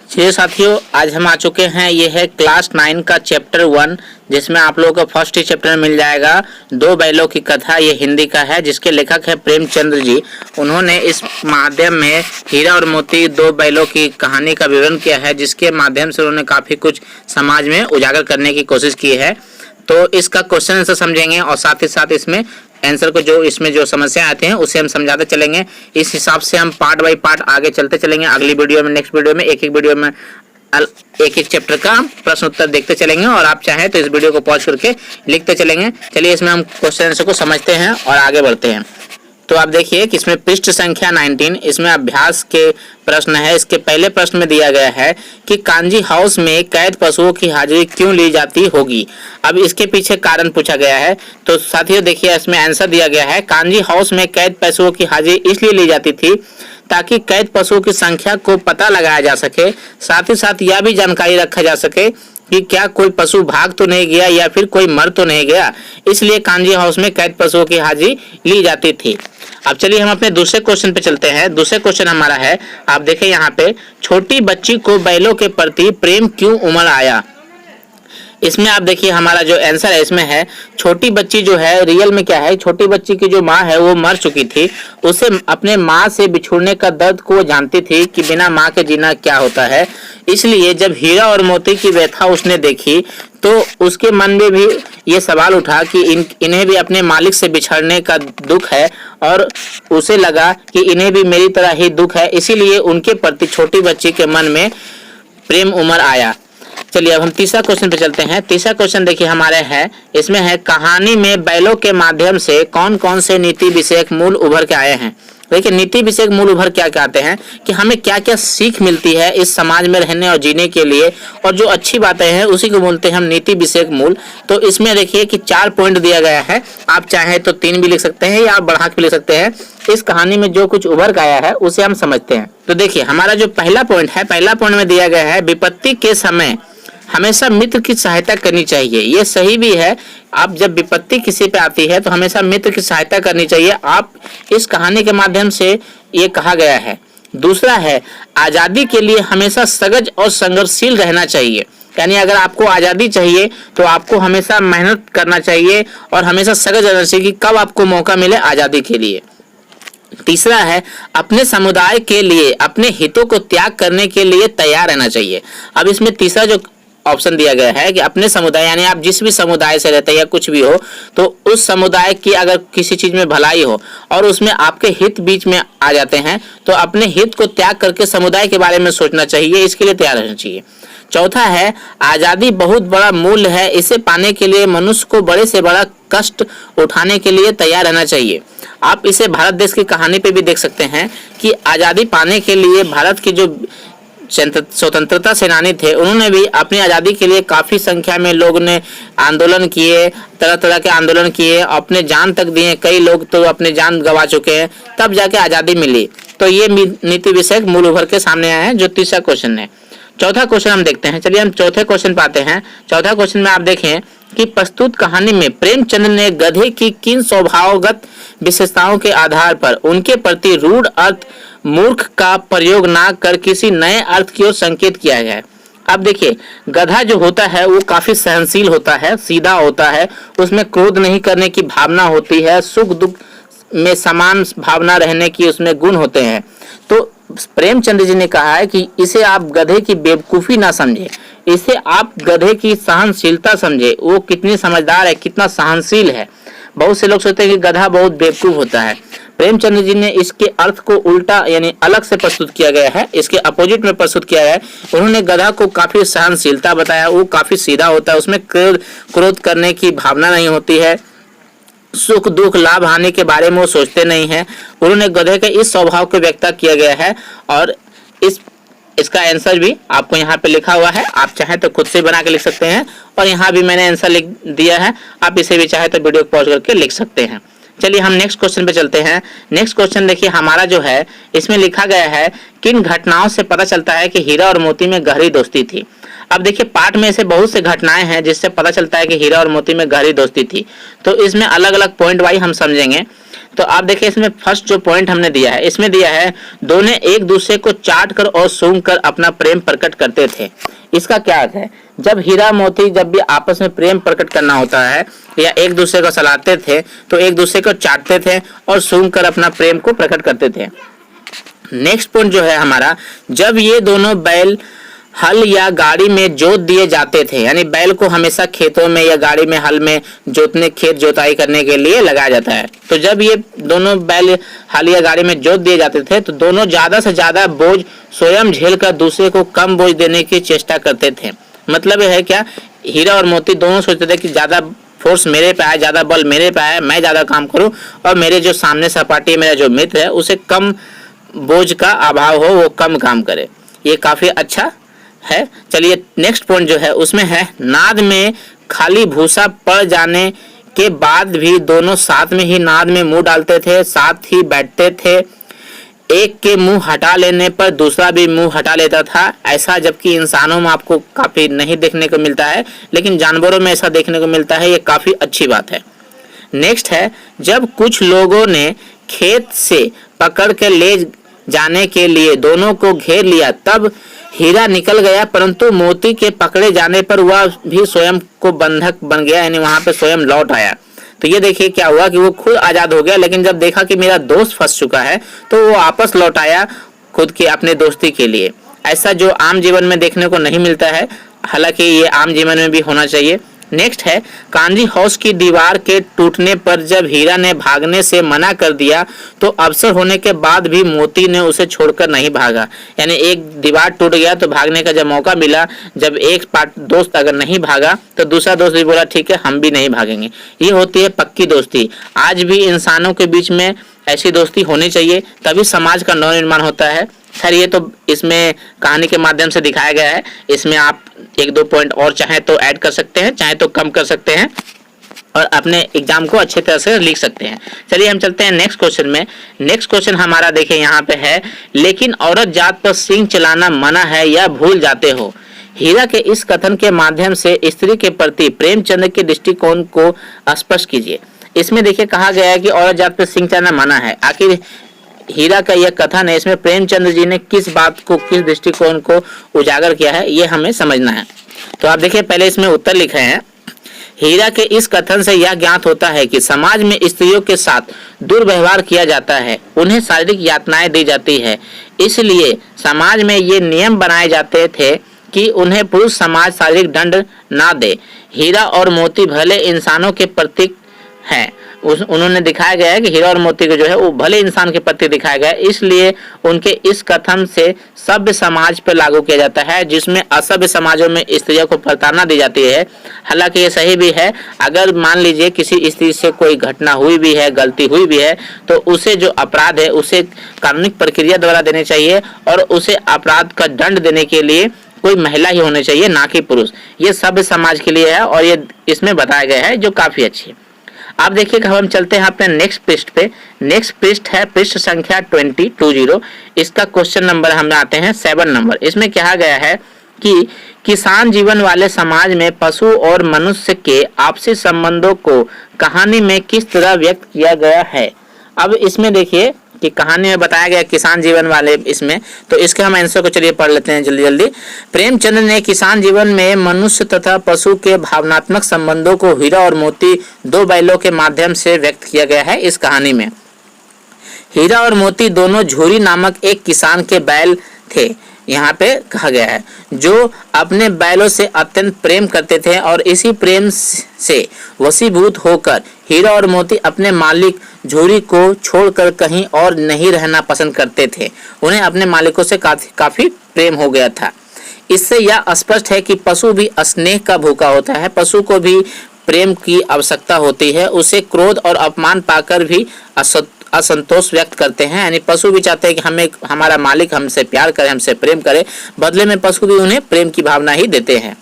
चलिए साथियों, आज हम आ चुके हैं। ये है क्लास 9 का चैप्टर 1, जिसमें आप लोगों को फर्स्ट ही चैप्टर में मिल जाएगा दो बैलों की कथा। ये हिंदी का है, जिसके लेखक है प्रेमचंद्र जी। उन्होंने इस माध्यम में हीरा और मोती दो बैलों की कहानी का विवरण किया है, जिसके माध्यम से उन्होंने काफ़ी कुछ समाज में उजागर करने की कोशिश की है। तो इसका क्वेश्चन आंसर समझेंगे और साथ ही साथ इसमें आंसर को जो इसमें जो समस्या आते हैं उसे हम समझाते चलेंगे। इस हिसाब से हम पार्ट बाय पार्ट आगे चलते चलेंगे। अगली वीडियो में, नेक्स्ट वीडियो में एक वीडियो में एक चैप्टर का प्रश्न उत्तर देखते चलेंगे, और आप चाहें तो इस वीडियो को पॉज करके लिखते चलेंगे। चलिए इसमें हम क्वेश्चन आंसर को समझते हैं और आगे बढ़ते हैं। तो आप देखिए कि इसमें पृष्ठ संख्या 19, इसमें अभ्यास के प्रश्न है। इसके पहले प्रश्न में दिया गया है कि कांजी हाउस में कैद पशुओं की हाजिरी क्यों ली जाती होगी। अब इसके पीछे कारण पूछा गया है। तो साथियों देखिए, इसमें आंसर दिया गया है, कांजी हाउस में कैद पशुओं की हाजिरी इसलिए ली जाती थी ताकि कैद पशुओं की संख्या को पता लगाया जा सके। साथ ही साथ यह भी जानकारी रखा जा सके कि क्या कोई पशु भाग तो नहीं गया या फिर कोई मर तो नहीं गया। इसलिए कांजी हाउस में कैद पशुओं की हाजिरी ली जाती थी। अब चलिए हम अपने दूसरे क्वेश्चन पे चलते हैं। दूसरे क्वेश्चन हमारा है, आप देखें यहाँ पे, छोटी बच्ची को बैलों के प्रति प्रेम क्यों उमड़ आया। इसमें आप देखिए हमारा जो आंसर है इसमें है, छोटी बच्ची जो है रियल में क्या है, छोटी बच्ची की जो माँ है वो मर चुकी थी। उसे अपने माँ से बिछुड़ने का दर्द को जानती थी कि बिना माँ के जीना क्या होता है। इसलिए जब हीरा और मोती की व्यथा उसने देखी तो उसके मन में भी ये सवाल उठा कि इन्हें भी अपने मालिक से बिछड़ने का दुख है, और उसे लगा कि इन्हें भी मेरी तरह ही दुख है। इसीलिए उनके प्रति छोटी बच्ची के मन में प्रेम उमड़ आया। चलिए अब हम तीसरा क्वेश्चन पे चलते हैं। तीसरा क्वेश्चन देखिए हमारे है, इसमें है, कहानी में बैलों के माध्यम से कौन कौन से नीति विषयक मूल उभर के आए हैं। देखिए नीति विषयक मूल उभर क्या कहते हैं कि हमें क्या क्या सीख मिलती है इस समाज में रहने और जीने के लिए, और जो अच्छी बातें हैं उसी को बोलते हैं हम नीति विषयक मूल। तो इसमें देखिए कि 4 पॉइंट दिया गया है। आप चाहें तो 3 भी लिख सकते हैं या आप बढ़ा के लिख सकते हैं। इस कहानी में जो कुछ उभर के आया है उसे हम समझते हैं। तो देखिए हमारा जो पहला पॉइंट है, पहला पॉइंट में दिया गया है, विपत्ति के समय हमेशा मित्र की सहायता करनी चाहिए। ये सही भी है। आप जब विपत्ति किसी पे आती है तो हमेशा मित्र की सहायता करनी चाहिए। आप इस कहानी के माध्यम से ये कहा गया है। दूसरा है, आज़ादी के लिए हमेशा सजग और संघर्षशील रहना चाहिए। यानी अगर आपको आज़ादी चाहिए तो आपको हमेशा मेहनत करना चाहिए और हमेशा सजग रहना चाहिए कि कब आपको मौका मिले आज़ादी के लिए। तीसरा है, अपने समुदाय के लिए अपने हितों को त्याग करने के लिए तैयार रहना चाहिए। अब इसमें तीसरा जो ऑप्शन दिया गया है कि अपने समुदाय, यानी आप जिस भी समुदाय से रहते हैं या कुछ भी हो, तो उस समुदाय की अगर किसी चीज में भलाई हो और उसमें आपके हित बीच में आ जाते हैं तो अपने हित को त्याग करके समुदाय के बारे में सोचना चाहिए, इसके लिए तैयार रहना चाहिए। चौथा है, आज़ादी बहुत बड़ा मूल्य है, इसे पाने के लिए मनुष्य को बड़े से बड़ा कष्ट उठाने के लिए तैयार रहना चाहिए। आप इसे भारत देश की कहानी पे भी देख सकते हैं कि आज़ादी पाने के लिए भारत की जो स्वतंत्रता सेनानी थे, उन्होंने भी अपनी आज़ादी के लिए काफ़ी संख्या में लोग ने आंदोलन किए, तरह तरह के आंदोलन किए, अपने जान तक दिए। कई लोग तो अपने जान गंवा चुके हैं, तब जाके आज़ादी मिली। तो ये नीति विषयक मूल उभर के सामने आया है, जो तीसरा क्वेश्चन है। चौथा क्वेश्चन हम देखते हैं। चलिए हम चौथे क्वेश्चन पे आते हैं। चौथा क्वेश्चन में आप देखें कि प्रस्तुत कहानी में प्रेमचंद ने गधे की किन स्वभावगत विशेषताओं के आधार पर उनके प्रति रूढ़ अर्थ मूर्ख का प्रयोग ना कर किसी नए अर्थ की ओर संकेत किया है। अब देखिए, गधा जो होता है वो काफी सहनशील होता है, सीधा होता है, उसमें क्रोध नहीं करने की भावना होती है, सुख दुख में समान भावना रहने की उसमें गुण होते हैं। तो प्रेमचंद जी ने कहा है कि इसे आप गधे की बेवकूफ़ी ना समझे, इसे आप गधे की सहनशीलता समझे। वो कितनी समझदार है, कितना सहनशील है। बहुत से लोग सोचते हैं कि गधा बहुत बेवकूफ़ होता है। प्रेमचंद जी ने इसके अर्थ को उल्टा यानी अलग से प्रस्तुत किया गया है, इसके अपोजिट में प्रस्तुत किया है। उन्होंने गधा को काफ़ी सहनशीलता बताया, वो काफ़ी सीधा होता है, उसमें क्रोध करने की भावना नहीं होती है, सुख दुख लाभ हानि के बारे में वो सोचते नहीं है। उन्होंने गधे के इस स्वभाव को व्यक्त किया गया है, और इसका आंसर भी आपको यहाँ पे लिखा हुआ है। आप चाहें तो खुद से बना के लिख सकते हैं, और यहाँ भी मैंने आंसर लिख दिया है, आप इसे भी चाहे तो वीडियो को पॉज करके लिख सकते हैं। चलिए हम नेक्स्ट क्वेश्चन पे चलते हैं। नेक्स्ट क्वेश्चन देखिए हमारा जो है, इसमें लिखा गया है, किन घटनाओं से पता चलता है कि हीरा और मोती में गहरी दोस्ती थी। अब देखिए पाठ में ऐसे बहुत से घटनाएं हैं जिससे पता चलता है कि हीरा और मोती में गहरी दोस्ती थी। तो इसमें अलग अलग पॉइंट वाइज हम समझेंगे। तो आप देखिए इसमें फर्स्ट जो पॉइंट हमने दिया है, इसमें दिया है दोनों एक दूसरे को चाट कर और सूंघ कर अपना प्रेम प्रकट करते थे। इसका क्या अर्थ है? जब हीरा मोती जब भी आपस में प्रेम प्रकट करना होता है या एक दूसरे को सलाहते थे तो एक दूसरे को चाटते थे और सूंघ कर अपना प्रेम को प्रकट करते थे। नेक्स्ट पॉइंट जो है हमारा, जब ये दोनों बैल हल या गाड़ी में जोत दिए जाते थे, यानी बैल को हमेशा खेतों में या गाड़ी में हल में जोतने खेत जोताई करने के लिए लगाया जाता है। तो जब ये दोनों बैल हल या गाड़ी में जोत दिए जाते थे तो दोनों ज्यादा से ज्यादा बोझ स्वयं झेल कर दूसरे को कम बोझ देने की चेष्टा करते थे। मतलब यह है क्या, हीरा और मोती दोनों सोचते थे कि ज्यादा फोर्स मेरे पे आए, ज्यादा बल मेरे पे आए, मैं ज्यादा काम करूं और मेरे जो सामने सपाटी मेरा जो मित्र है उसे कम बोझ का अभाव हो, वो कम काम करे। ये काफी अच्छा है। चलिए नेक्स्ट पॉइंट जो है उसमें है, नाद में खाली भूसा पड़ जाने के बाद भी दोनों साथ में ही नाद में मुंह डालते थे, साथ ही बैठते थे। एक के मुंह हटा लेने पर दूसरा भी मुंह हटा लेता था। ऐसा जबकि इंसानों में आपको काफी नहीं देखने को मिलता है, लेकिन जानवरों में ऐसा देखने को मिलता है। ये काफी अच्छी बात है। नेक्स्ट है, जब कुछ लोगों ने खेत से पकड़ के ले जाने के लिए दोनों को घेर लिया तब हीरा निकल गया, परंतु मोती के पकड़े जाने पर वह भी स्वयं को बंधक बन गया, यानी वहां पे स्वयं लौट आया। तो ये देखिए क्या हुआ कि वो खुद आजाद हो गया, लेकिन जब देखा कि मेरा दोस्त फंस चुका है तो वो वापस लौट आया खुद के अपने दोस्ती के लिए। ऐसा जो आम जीवन में देखने को नहीं मिलता है, हालांकि ये आम जीवन में भी होना चाहिए। नेक्स्ट है, कांजी हाउस की दीवार के टूटने पर जब हीरा ने भागने से मना कर दिया तो अवसर होने के बाद भी मोती ने उसे छोड़कर नहीं भागा। यानी एक दीवार टूट गया तो भागने का जब मौका मिला, जब एक दोस्त अगर नहीं भागा तो दूसरा दोस्त भी बोला ठीक है हम भी नहीं भागेंगे। ये होती है पक्की दोस्ती। आज भी इंसानों के बीच में ऐसी दोस्ती होनी चाहिए, तभी समाज का नव निर्माण होता है। खैर ये तो इसमें कहानी के माध्यम से दिखाया गया है। इसमें आप एक दो पॉइंट और चाहे तो ऐड कर सकते हैं, चाहे तो कम कर सकते हैं और अपने एग्जाम को अच्छे तरह से लिख सकते हैं। चलिए हम चलते हैं नेक्स्ट क्वेश्चन में। नेक्स्ट क्वेश्चन हमारा देखिए यहाँ पे है, लेकिन औरत जात पर सींग चलाना मना है या भूल जाते हो। हीरा के इस कथन के माध्यम से स्त्री के प्रति प्रेमचंद के दृष्टिकोण को स्पष्ट कीजिए। इसमें देखिए कहा गया है कि औरत जात पर सींग चलाना मना है। आखिर हीरा का यह कथन है, इसमें प्रेमचंद जी ने किस बात को, किस दृष्टिकोण को उजागर किया है, ये हमें समझना है। तो आप देखिए पहले इसमें उत्तर लिखे हैं। हीरा के इस कथन से यह ज्ञात होता है कि समाज में स्त्रियों के साथ दुर्व्यवहार किया जाता है, उन्हें शारीरिक यातनाएं दी जाती है। इसलिए समाज में ये नियम बनाए जाते थे कि उन्हें पुरुष समाज शारीरिक दंड ना दे। हीरा और मोती भले इंसानों के प्रतीक हैं, उन्होंने दिखाया गया है कि हीरा और मोती को जो है वो भले इंसान के प्रति दिखाया गया है, इसलिए उनके इस कथन से सभ्य समाज पर लागू किया जाता है, जिसमें असभ्य समाजों में स्त्रियों को प्रताड़ना दी जाती है। हालांकि ये सही भी है। अगर मान लीजिए किसी स्त्री से कोई घटना हुई भी है, गलती हुई भी है, तो उसे जो अपराध है उसे कानूनी प्रक्रिया द्वारा देने चाहिए और उसे अपराध का दंड देने के लिए कोई महिला ही होनी चाहिए, ना कि पुरुष। ये सभ्य समाज के लिए है और ये इसमें बताया गया है, जो काफी अच्छी है। आप देखिए हम चलते हैं अपने नेक्स्ट पृष्ठ पे। नेक्स्ट पृष्ठ है पृष्ठ संख्या 20। इसका क्वेश्चन नंबर हम आते हैं 7 नंबर। इसमें कहा गया है कि किसान जीवन वाले समाज में पशु और मनुष्य के आपसी संबंधों को कहानी में किस तरह व्यक्त किया गया है। अब इसमें देखिए कि कहानी में बताया गया किसान जीवन वाले इसमें, तो इसके हम आंसर को चलिए पढ़ लेते हैं जल्दी जल्दी। प्रेमचंद ने किसान जीवन में मनुष्य तथा पशु के भावनात्मक संबंधों को हीरा और मोती दो बैलों के माध्यम से व्यक्त किया गया है। इस कहानी में हीरा और मोती दोनों झूरी नामक एक किसान के बैल थे, यहाँ पे कहा गया है, जो अपने बैलों से अत्यंत प्रेम करते थे और इसी प्रेम से वशीभूत होकर हीरा और मोती अपने मालिक झूरी को छोड़कर कहीं और नहीं रहना पसंद करते थे। उन्हें अपने मालिकों से काफी प्रेम हो गया था। इससे यह स्पष्ट है कि पशु भी स्नेह का भूखा होता है। पशु को भी प्रेम की आवश्यकता होती है। उसे क्रोध और अपमान पाकर भी असंतोष व्यक्त करते हैं। यानी पशु भी चाहते हैं कि हमें हमारा मालिक हमसे प्यार करे, हमसे प्रेम करे, बदले में पशु भी उन्हें प्रेम की भावना ही देते हैं।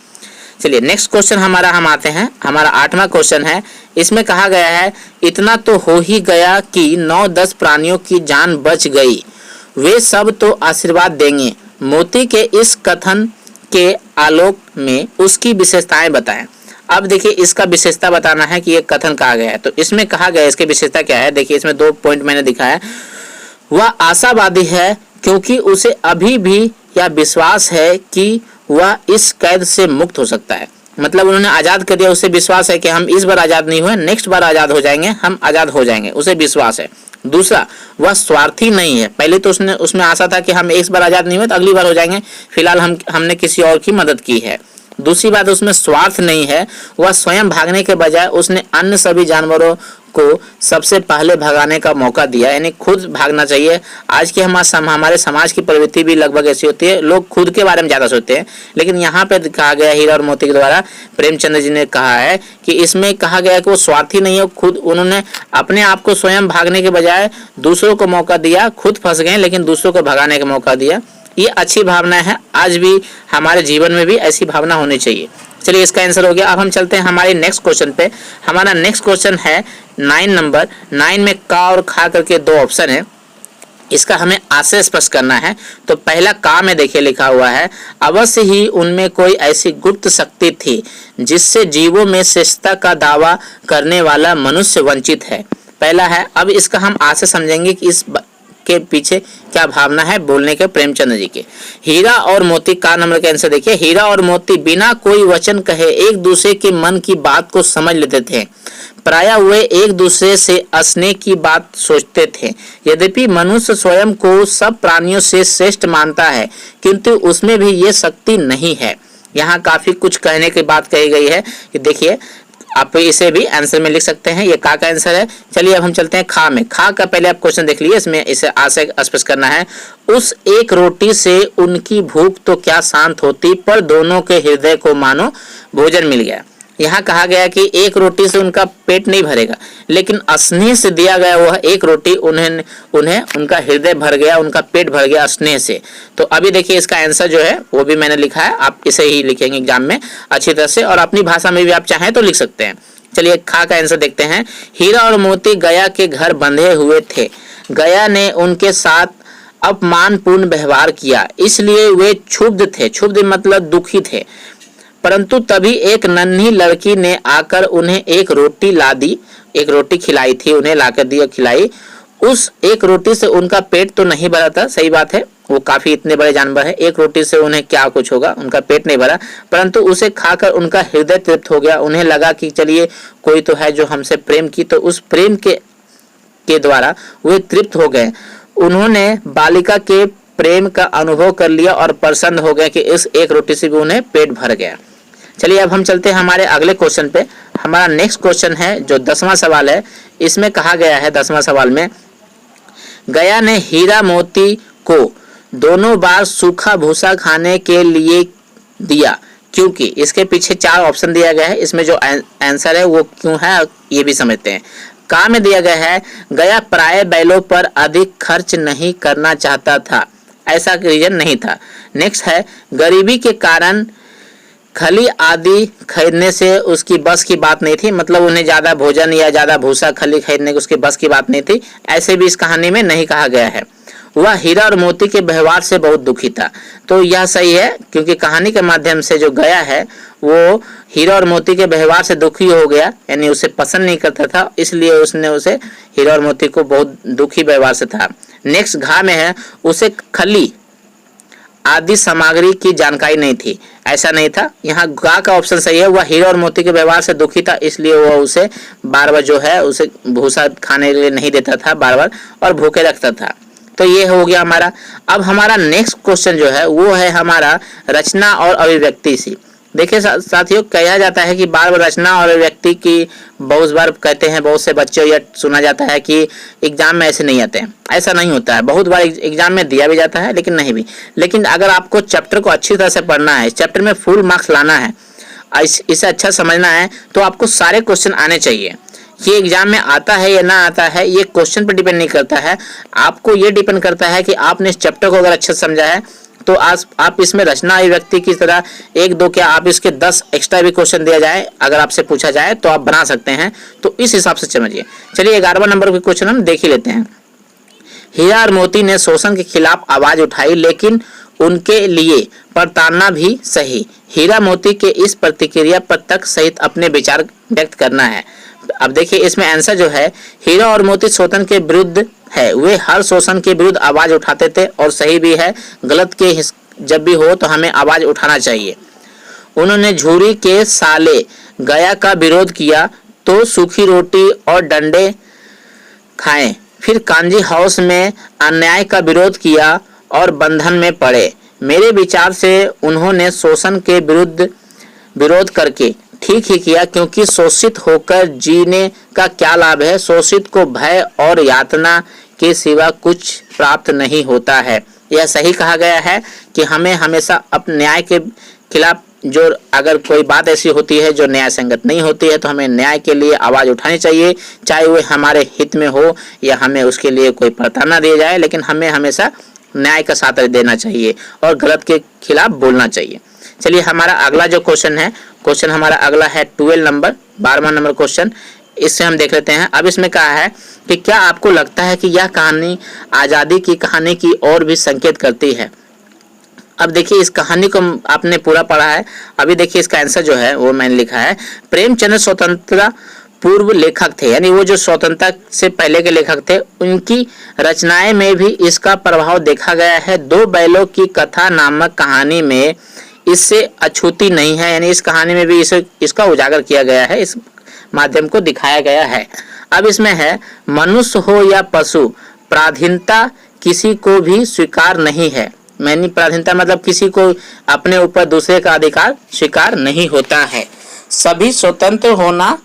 चलिए नेक्स्ट क्वेश्चन हम आते हैं। हमारा 8वां क्वेश्चन है। इसमें कहा गया है, इतना तो हो ही गया कि 9-10 प्राणियों की जान बच गई, वे सब तो आशीर्वाद देंगे। मोती के इस कथन के आलोक में उसकी विशेषताएं बताएं। अब देखिए इसका विशेषता बताना है कि ये कथन कहा गया है, तो इसमें कहा गया है इसकी विशेषता क्या है। देखिए इसमें 2 पॉइंट मैंने दिखाया है। वह आशावादी है क्योंकि उसे अभी भी यह विश्वास है कि वह इस कैद से मुक्त हो सकता है। मतलब उन्होंने आज़ाद कर दिया, उसे विश्वास है कि हम इस बार आज़ाद नहीं हुए, नेक्स्ट बार आज़ाद हो जाएंगे, हम आज़ाद हो जाएंगे, उसे विश्वास है। दूसरा, वह स्वार्थी नहीं है। पहले तो उसमें आशा था कि हम एक बार आज़ाद नहीं हुए तो अगली बार हो जाएंगे, फिलहाल हमने किसी और की मदद की है। दूसरी बात, उसमें स्वार्थ नहीं है। वह स्वयं भागने के बजाय उसने अन्य सभी जानवरों को सबसे पहले भगाने का मौका दिया, यानी खुद भागना चाहिए। आज के हमारे समाज की प्रवृत्ति भी लगभग ऐसी होती है, लोग खुद के बारे में ज़्यादा सोचते हैं। लेकिन यहाँ पे कहा गया हीरा और मोती के द्वारा प्रेमचंद जी ने कहा है कि इसमें कहा गया कि वो स्वार्थी नहीं है, खुद उन्होंने अपने आप को स्वयं भागने के बजाय दूसरों को मौका दिया, खुद फंस गए लेकिन दूसरों को भगाने का मौका दिया। ये अच्छी भावना है, आज भी हमारे जीवन में भी ऐसी भावना होनी चाहिए। चलिए इसका आंसर हो गया। अब हम चलते हैं हमारे नेक्स्ट क्वेश्चन पे। हमारा नेक्स्ट क्वेश्चन है 9 नंबर। 9 में का और खा करके 2 ऑप्शन है, इसका हमें आशय स्पष्ट करना है। तो पहला का में देखिए लिखा हुआ है, अवश्य ही उनमें कोई ऐसी गुप्त शक्ति थी जिससे जीवों में श्रेष्ठता का दावा करने वाला मनुष्य वंचित है। पहला है। अब इसका हम आशय समझेंगे कि इस के पीछे क्या भावना है बोलने के प्रेमचंद जी के। हीरा और मोती का नंबर का आंसर देखिए। हीरा और मोती बिना कोई वचन कहे एक दूसरे के मन की बात को समझ लेते थे। प्रायः वे एक दूसरे से हंसने की बात सोचते थे। यद्यपि मनुष्य स्वयं को सब प्राणियों से श्रेष्ठ मानता है, किंतु उसमें भी ये शक्ति नहीं है। यहाँ काफी कुछ कहने की बात कही गई है कि देखिए आप इसे भी आंसर में लिख सकते हैं। ये का आंसर है। चलिए अब हम चलते हैं खा में। खा का पहले आप क्वेश्चन देख लीजिए, इसमें इसे आशय स्पष्ट करना है। उस एक रोटी से उनकी भूख तो क्या शांत होती, पर दोनों के हृदय को मानो भोजन मिल गया। यहाँ कहा गया कि एक रोटी से उनका पेट नहीं भरेगा, लेकिन स्नेह से दिया गया वह एक रोटी उन्हें उनका हृदय भर गया, उनका पेट भर गया स्नेह से। तो अभी देखिए इसका आंसर जो है वो भी मैंने लिखा है, आप इसे ही लिखेंगे एग्जाम में अच्छी तरह से, और अपनी भाषा में भी आप चाहें तो लिख सकते हैं। चलिए खा का आंसर देखते हैं। हीरा और मोती गया के घर बंधे हुए थे। गया ने उनके साथ अपमानपूर्ण व्यवहार किया, इसलिए वे क्षुब्ध थे। क्षुब्ध मतलब दुखी थे। परंतु तभी एक नन्ही लड़की ने आकर उन्हें एक रोटी ला दी, एक रोटी खिलाई थी, उन्हें लाकर दी और खिलाई। उस एक रोटी से उनका पेट तो नहीं भरा था, सही बात है, वो काफी इतने बड़े जानवर है, एक रोटी से उन्हें क्या कुछ होगा, उनका पेट नहीं भरा, परंतु उसे खाकर उनका हृदय तृप्त हो गया। उन्हें लगा कि चलिए कोई तो है जो हमसे प्रेम की, तो उस प्रेम के द्वारा वे तृप्त हो गए। उन्होंने बालिका के प्रेम का अनुभव कर लिया और प्रसन्न हो गए कि इस एक रोटी से भी उन्हें पेट भर गया। चलिए अब हम चलते हैं हमारे अगले क्वेश्चन पे। हमारा नेक्स्ट क्वेश्चन है जो 10वां सवाल है। इसमें कहा गया है 10वां सवाल में, गया ने हीरा मोती को दोनों बार सूखा भूसा खाने के लिए दिया, क्योंकि इसके पीछे 4 ऑप्शन दिया गया है। इसमें जो आंसर है वो क्यों है ये भी समझते हैं। का में दिया गया है, गया प्राय बैलों पर अधिक खर्च नहीं करना चाहता था, ऐसा रीजन नहीं था। नेक्स्ट है, गरीबी के कारण खली आदि खरीदने से उसकी बस की बात नहीं थी, मतलब उन्हें ज्यादा भोजन या ज्यादा भूसा खली खरीदने की उसकी बस की बात नहीं थी, ऐसे भी इस कहानी में नहीं कहा गया है। वह हीरा और मोती के व्यवहार से बहुत दुखी था, तो यह सही है, क्योंकि कहानी के माध्यम से जो गया है वो हीरा और मोती के व्यवहार से दुखी हो गया, यानी उसे पसंद नहीं करता था, इसलिए उसने उसे हीरा और मोती को बहुत दुखी व्यवहार से था। नेक्स्ट घा में है, उसे खली आदि सामग्री की जानकारी नहीं थी, ऐसा नहीं था। यहाँ गा का ऑप्शन सही है, वह हीरा और मोती के व्यवहार से दुखी था, इसलिए वह उसे बार बार जो है उसे भूसा खाने के लिए नहीं देता था बार बार, और भूखे रखता था। तो ये हो गया हमारा। अब हमारा नेक्स्ट क्वेश्चन जो है वो है हमारा रचना और अभिव्यक्ति सी। देखिए साथियों, कहा जाता है कि बार बार रचना और अभिव्यक्ति की बहुत बार कहते हैं बहुत से बच्चों, या सुना जाता है कि एग्जाम में ऐसे नहीं आते हैं, ऐसा नहीं होता है। बहुत बार एग्जाम में दिया भी जाता है लेकिन नहीं भी। लेकिन अगर आपको चैप्टर को अच्छी तरह से पढ़ना है, चैप्टर में फुल मार्क्स लाना है, इसे अच्छा समझना है, तो आपको सारे क्वेश्चन आने चाहिए। ये एग्जाम में आता है या ना आता है ये क्वेश्चन पर डिपेंड नहीं करता है, आपको ये डिपेंड करता है कि आपने इस चैप्टर को अगर अच्छे से समझा है तो आज आप इसमें रचना अभिव्यक्ति की तरह 1-2 क्या आप इसके 10 एक्स्ट्रा भी क्वेश्चन दिया जाए, अगर आपसे पूछा जाए तो आप बना सकते हैं। तो इस हिसाब से समझिए। चलिए 11वां नंबर के क्वेश्चन हम देख ही लेते हैं। हीरा और मोती ने शोषण के खिलाफ आवाज उठाई, लेकिन उनके लिए प्रताड़ना भी सही। हीरा मोती के इस प्रतिक्रिया पर तर्क सहित अपने विचार व्यक्त करना है। अब देखिए इसमें आंसर जो है, हीरा और मोती शोषण के विरुद्ध है। वे हर शोषण के विरुद्ध आवाज उठाते थे और सही भी है। गलत के जब भी हो तो हमें आवाज उठाना चाहिए। उन्होंने झूरी के साले गया का विरोध किया तो सूखी रोटी और डंडे खाएं। फिर कांजी हाउस में अन्याय का विरोध किया और बंधन में पड़े। मेरे विचार से उन्होंने शोषण के विरुद्ध विरोध करके ठीक ही किया, क्योंकि शोषित होकर जीने का क्या लाभ है। शोषित को भय और यातना के सिवा कुछ प्राप्त नहीं होता है। यह सही कहा गया है कि हमें हमेशा अपने न्याय के खिलाफ, जो अगर कोई बात ऐसी होती है जो न्याय संगत नहीं होती है, तो हमें न्याय के लिए आवाज उठानी चाहिए, चाहे वो हमारे हित में हो या हमें उसके लिए कोई प्रताड़ना दी जाए, लेकिन हमें हमेशा न्याय का साथ देना चाहिए और गलत के खिलाफ बोलना चाहिए। चलिए हमारा अगला जो क्वेश्चन है, क्वेश्चन हमारा अगला है 12 नंबर 12वां नंबर क्वेश्चन। इससे हम देख लेते हैं। अब इसमें कहा है कि क्या आपको लगता है कि यह कहानी आज़ादी की कहानी की ओर भी संकेत करती है। अब देखिए इस कहानी को आपने पूरा पढ़ा है। अभी देखिए इसका आंसर जो है वो मैंने लिखा है। प्रेमचंद स्वतंत्रता पूर्व लेखक थे, यानी वो जो स्वतंत्रता से पहले के लेखक थे, उनकी रचनाएं में भी इसका प्रभाव देखा गया है। दो बैलों की कथा नामक कहानी में इससे अछूती नहीं है, यानी इस कहानी में भी इसका उजागर किया गया है, इस माध्यम को दिखाया गया है। अब इसमें है, मनुष्य हो या पशु, पराधीनता किसी को भी स्वीकार नहीं है। मैंने पराधीनता मतलब किसी को अपने ऊपर दूसरे का अधिकार स्वीकार नहीं होता है। सभी स्वतंत्र होना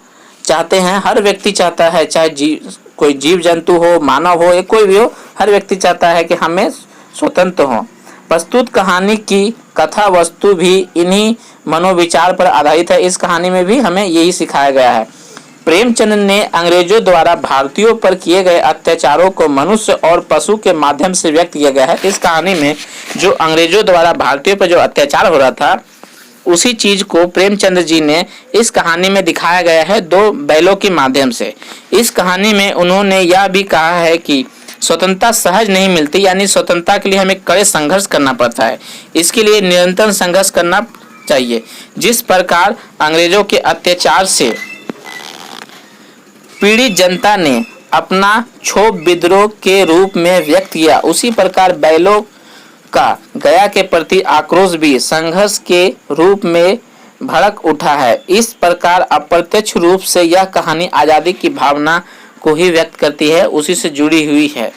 चाहते हैं, हर व्यक्ति चाहता है, चाहे कोई जीव जंतु हो, मानव हो या कोई भी हो, हर व्यक्ति चाहता है कि हमें स्वतंत्र हो। प्रस्तुत कहानी की कथा वस्तु भी इन्हीं मनोविचार पर आधारित है। इस कहानी में भी हमें यही सिखाया गया है। प्रेमचंद ने अंग्रेजों द्वारा भारतीयों पर किए गए अत्याचारों को मनुष्य और पशु के माध्यम से व्यक्त किया गया है। इस कहानी में जो अंग्रेजों द्वारा भारतीयों पर जो अत्याचार हो रहा था, उसी चीज को प्रेमचंद जी ने इस कहानी में दिखाया गया है, दो बैलों के माध्यम से। इस कहानी में उन्होंने यह भी कहा है कि स्वतंत्रता सहज नहीं मिलती, यानी स्वतंत्रता के लिए हमें कड़े संघर्ष करना पड़ता है। इसके लिए निरंतर संघर्ष करना चाहिए। जिस प्रकार अंग्रेजों के अत्याचार से पीड़ित जनता ने अपना क्षोभ विद्रोह के रूप में व्यक्त किया, उसी प्रकार बैलों का गया के प्रति आक्रोश भी संघर्ष के रूप में भड़क उठा है। इस प्रकार अप्रत्यक्ष रूप से यह कहानी आज़ादी की भावना को ही व्यक्त करती है, उसी से जुड़ी हुई है।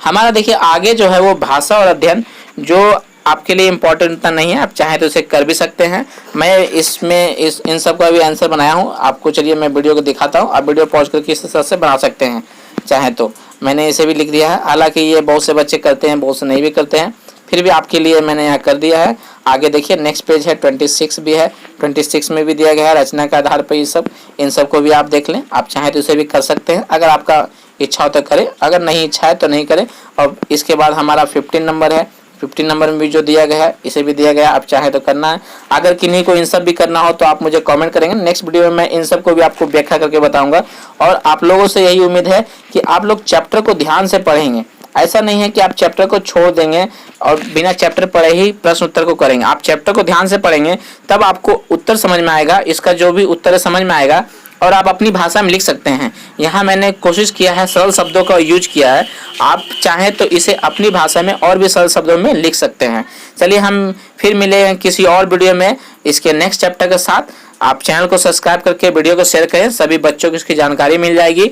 हमारा देखिए आगे जो है वो भाषा और अध्ययन, जो आपके लिए इम्पोर्टेंट उतना नहीं है, आप चाहें तो इसे कर भी सकते हैं। मैं इसमें इन सब का भी आंसर बनाया हूँ आपको। चलिए मैं वीडियो को दिखाता हूँ, आप वीडियो पॉज करके इस तरह से बना सकते हैं चाहे तो। मैंने इसे भी लिख दिया है, हालांकि ये बहुत से बच्चे करते हैं, बहुत से नहीं भी करते हैं, फिर भी आपके लिए मैंने यहाँ कर दिया है। आगे देखिए नेक्स्ट पेज है 26 भी है, 26 में भी दिया गया है रचना के आधार पर ये सब। इन सब को भी आप देख लें, आप चाहें तो इसे भी कर सकते हैं, अगर आपका इच्छा हो तो करें, अगर नहीं इच्छा है तो नहीं करें। और इसके बाद हमारा 15 नंबर है, 15 नंबर में भी जो दिया गया है इसे भी दिया गया, आप चाहे तो करना है। अगर किन्हीं को इन सब भी करना हो तो आप मुझे कमेंट करेंगे, नेक्स्ट वीडियो में मैं इन सब को भी आपको व्याख्या करके बताऊंगा। और आप लोगों से यही उम्मीद है कि आप लोग चैप्टर को ध्यान से पढ़ेंगे। ऐसा नहीं है कि आप चैप्टर को छोड़ देंगे और बिना चैप्टर पढ़े ही प्रश्न उत्तर को करेंगे। आप चैप्टर को ध्यान से पढ़ेंगे तब आपको उत्तर समझ में आएगा, इसका जो भी उत्तर है समझ में आएगा और आप अपनी भाषा में लिख सकते हैं। यहाँ मैंने कोशिश किया है सरल शब्दों का यूज किया है, आप चाहें तो इसे अपनी भाषा में और भी सरल शब्दों में लिख सकते हैं। चलिए हम फिर मिले किसी और वीडियो में इसके नेक्स्ट चैप्टर के साथ। आप चैनल को सब्सक्राइब करके वीडियो को शेयर करें, सभी बच्चों को इसकी जानकारी मिल जाएगी।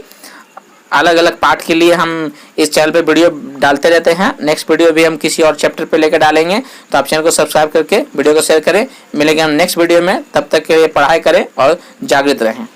अलग अलग पार्ट के लिए हम इस चैनल पे वीडियो डालते रहते हैं। नेक्स्ट वीडियो भी हम किसी और चैप्टर पे लेकर डालेंगे, तो आप चैनल को सब्सक्राइब करके वीडियो को शेयर करें। मिलेंगे हम नेक्स्ट वीडियो में, तब तक के लिए पढ़ाई करें और जागृत रहें।